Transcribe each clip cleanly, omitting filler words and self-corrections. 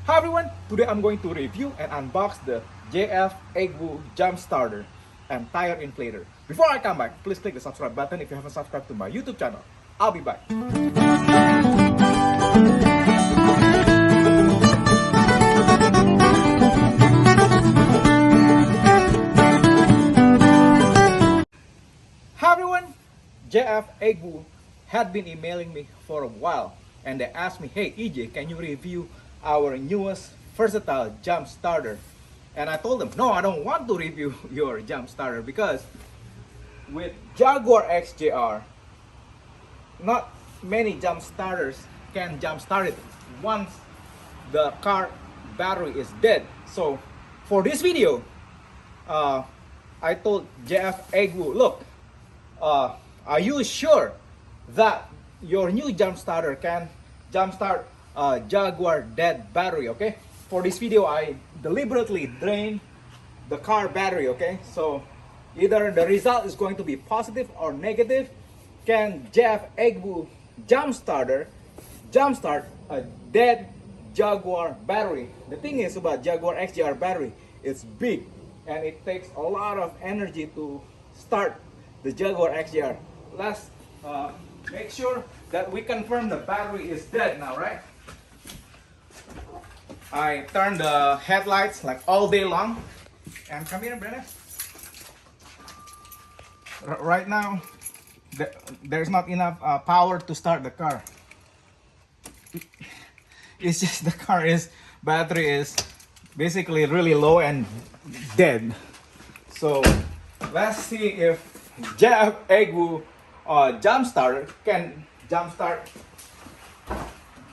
Hi everyone, today I'm going to review and unbox the JF.EGWO Jumpstarter and tire inflator. Before I come back, please click the subscribe button if you haven't subscribed to my YouTube channel. I'll be back. Hi everyone, JF.EGWO had been emailing me for a while and they asked me, hey EJ, can you review our newest versatile jump starter? And I told them, no, I don't want to review your jump starter because with Jaguar XJR, not many jump starters can jump start it once the car battery is dead. So for this video, I told JF.EGWO, look, are you sure that your new jump starter can jump start Jaguar dead battery? Okay, for this video I deliberately drained the car battery. Okay, so either the result is going to be positive or negative. Can JF.EGWO jumpstart a dead Jaguar battery? The thing is about Jaguar XJR battery, it's big and it takes a lot of energy to start the Jaguar XJR. Let's make sure that we confirm the battery is dead now, right? I turned the headlights like all day long. And come here, Brennan. Right now, there's not enough power to start the car. It's just the battery is basically really low and dead. So let's see if JF.EGWO Jumpstarter can jumpstart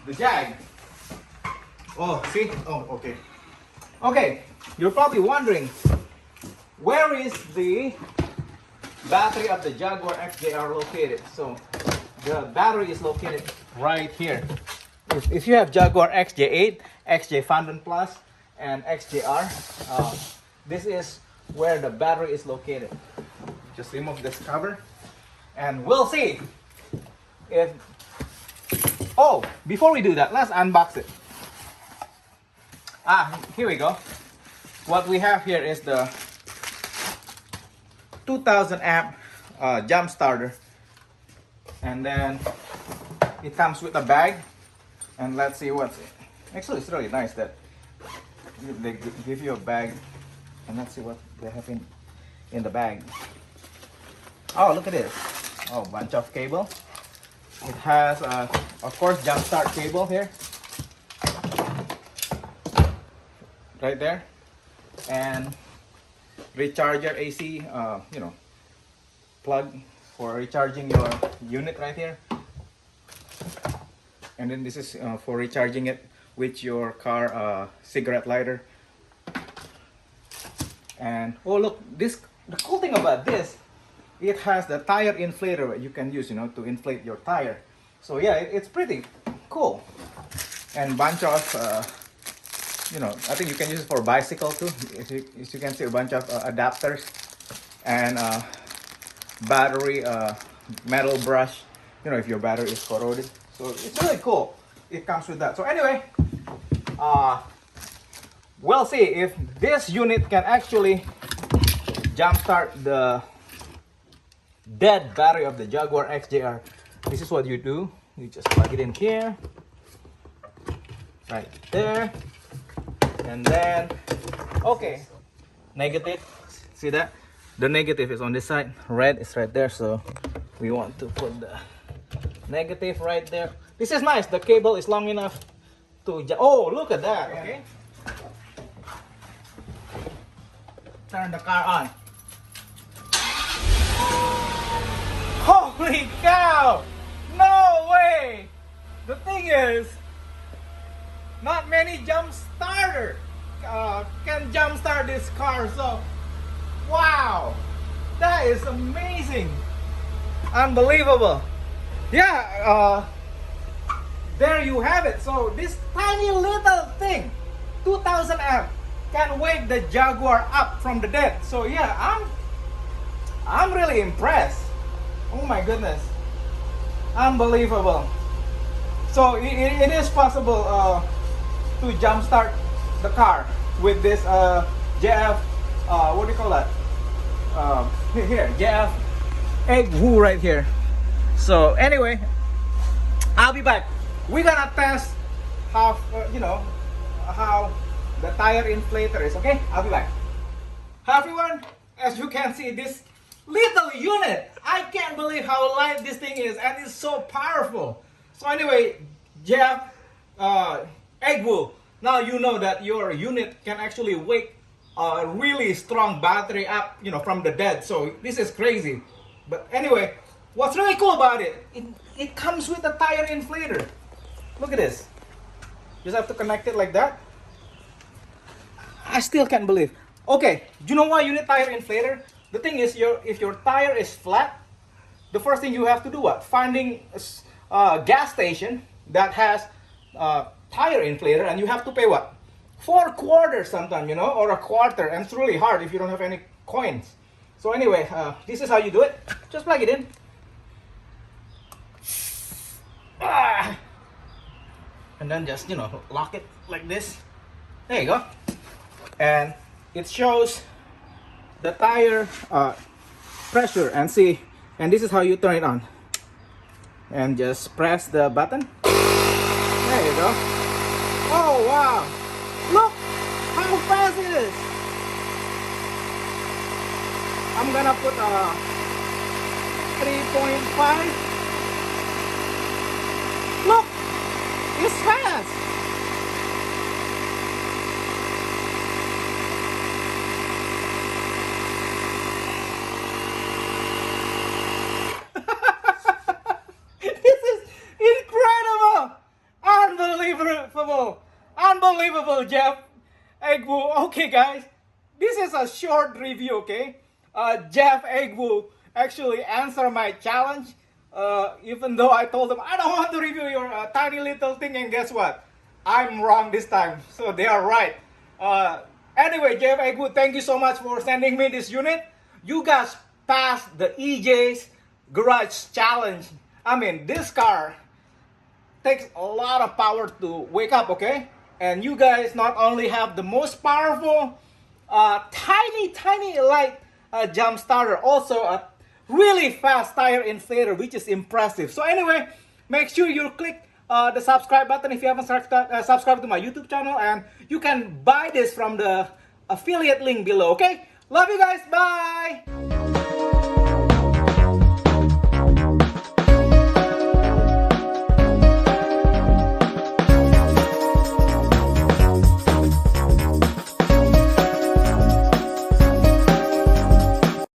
the Jag. Oh, see? Oh, okay. Okay, you're probably wondering, where is the battery of the Jaguar XJR located? So the battery is located right here. If you have Jaguar XJ8, XJ Fountain Plus, and XJR, this is where the battery is located. Just remove this cover and we'll see if... Oh, before we do that, let's unbox it. Here we go. What we have here is the 2000 amp jump starter, and then it comes with a bag. And let's see what's it. Actually, it's really nice that they give you a bag, and let's see what they have in the bag. Oh, look at this. Oh, bunch of cable. It has of course Jumpstart cable here right there, and recharger AC plug for recharging your unit right here. And then this is for recharging it with your car cigarette lighter. And oh look, the cool thing about this, it has the tire inflator that you can use, to inflate your tire. So yeah, it's pretty cool. And bunch of I think you can use it for bicycle too. As you can see, a bunch of adapters and battery metal brush, if your battery is corroded. So it's really cool. It comes with that. So anyway, we'll see if this unit can actually jumpstart the dead battery of the Jaguar XJR. This is what you do. You just plug it in here, right there, and then okay, negative. See that? The negative is on this side. Red is right there. So we want to put the negative right there. This is nice. The cable is long enough to... Oh, look at that. Okay. Turn the car on. Holy cow! No way! The thing is, not many jump starter can jump start this car. So, wow! That is amazing. Unbelievable. Yeah, there you have it. So this tiny little thing, 2000 amp, can wake the Jaguar up from the dead. So yeah, I'm really impressed. Oh my goodness, unbelievable. So it is possible to jumpstart the car with this JF, what do you call that? Here, JF.EGWO right here. So anyway, I'll be back. We're gonna test how, how the tire inflator is, okay? I'll be back. Hi everyone, as you can see, this little unit, I can't believe how light this thing is, and it's so powerful. So anyway, JF.EGWO, now you know that your unit can actually wake a really strong battery up, from the dead. So this is crazy. But anyway, what's really cool about it, it comes with a tire inflator. Look at this. Just have to connect it like that. I still can't believe. Okay, do you know why you need tire inflator? The thing is, if your tire is flat, the first thing you have to do what? Finding a gas station that has tire inflator, and you have to pay what? 4 quarters sometimes, or a quarter, and it's really hard if you don't have any coins. So anyway, this is how you do it. Just plug it in. And then just, lock it like this. There you go. And it shows the tire pressure, and see, and this is how you turn it on. And just press the button. There you go. Oh wow! Look how fast it is. I'm gonna put a 3.5. Look, it's fast. Unbelievable, JF.EGWO. Okay guys, this is a short review, okay? JF.EGWO actually answered my challenge, even though I told them I don't want to review your tiny little thing, and guess what? I'm wrong this time, so they are right. Anyway, JF.EGWO, thank you so much for sending me this unit. You guys passed the EJ's Garage Challenge. I mean, this car takes a lot of power to wake up, okay? And you guys not only have the most powerful, tiny light jump starter, also a really fast tire inflator, which is impressive. So anyway, make sure you click the subscribe button if you haven't subscribed to my YouTube channel, and you can buy this from the affiliate link below, okay? Love you guys, bye!